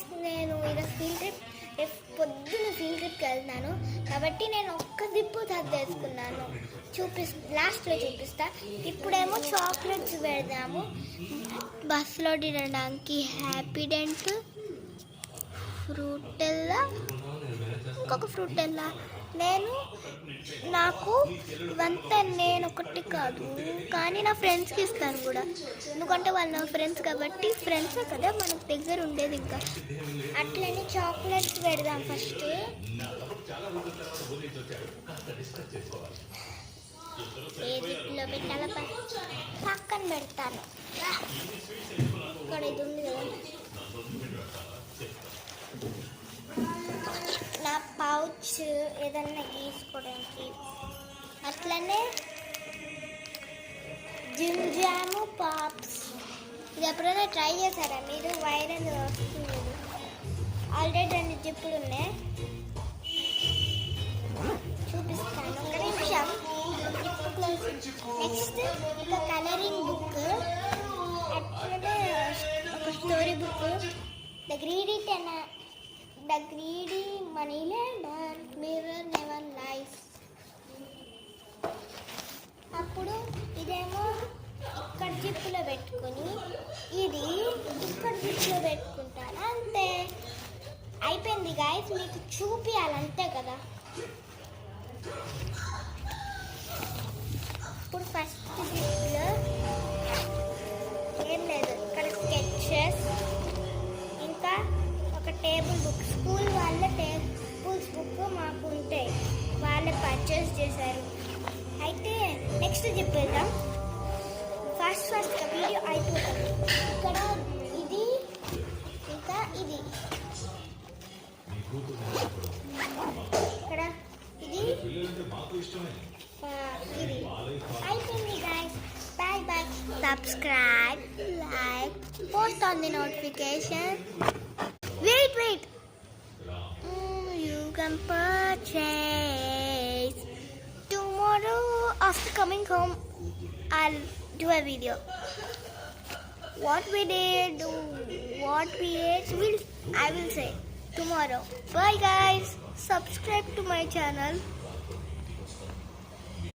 Guys, నేను ఈరోజు field trip పొద్దున్న ఫీల్డ్ ట్రిప్కి వెళ్తున్నాను కాబట్టి నేను ఒక్క జిప్పు సర్దేసుకున్నాను. లాస్ట్లో చూపిస్తా. ఇప్పుడేమో చాక్లెట్స్ పెడదాము బస్సులో తినడానికి. హ్యాపీడెంట్, ఫ్రూటెల్లా, ఇంకొక ఫ్రూటెల్లా. నాకు ఇవంతా నేను ఒకటి కాదు కానీ నా ఫ్రెండ్స్కి ఇస్తాను కూడా, ఎందుకంటే వాళ్ళు నా ఫ్రెండ్స్ కాబట్టి. ఫ్రెండ్సే కదా మనకు దగ్గర ఉండేది. ఇంకా అట్లనే చాక్లెట్స్ పెడదాం ఫస్ట్. ఏదిలో పెట్టాల పక్కన పెడతాను. ఇక్కడ ఇది ఉంది కదా నా పౌచ్ ఏదన్నా తీసుకోవడానికి. అట్లనే జిమ్ జాము పాప్స్. ఇది ఎప్పుడైనా ట్రై చేశారా మీరు? వైరల్ వస్తుంది. ఆల్రెడీ 2 జిప్పులు ఉన్నాయి, చూపిస్తాను ఒక నిమిషం. నెక్స్ట్ ఒక కలరింగ్ బుక్, అట్లనే ఒక story book. The greedy money lender, mirror never life. అప్పుడు ఇదేమో ఇక్కడ జిప్పులో పెట్టుకొని ఇది ఇక్కడ జిప్పులో పెట్టుకుంటాను. అంతే, అయిపోయింది గాయస్. మీకు చూపించాలంతే కదా. ఇప్పుడు ఫస్ట్ జిప్పులో ఏం లేదు, ఇక్కడ స్కెచెస్, ఇంకా ఒక టేబుల్ బుక్. స్కూల్ వాళ్ళ టేబుల్స్ బుక్ మాకు ఉంటాయి, వాళ్ళే పర్చేస్ చేశారు. అయితే నెక్స్ట్ చెప్పేద్దాం. ఫస్ట్ వీడియో అయిపోతుంది. ఇక్కడ ఇది, ఇంకా ఇది, ఇక్కడ ఇది, ఇది అయిపోయింది guys. Bye bye. Subscribe, like, post on the notification. Wait. You can purchase. Tomorrow after coming home, I'll do a video. What we did, what we ate, I will say tomorrow. Bye guys. Subscribe to my channel.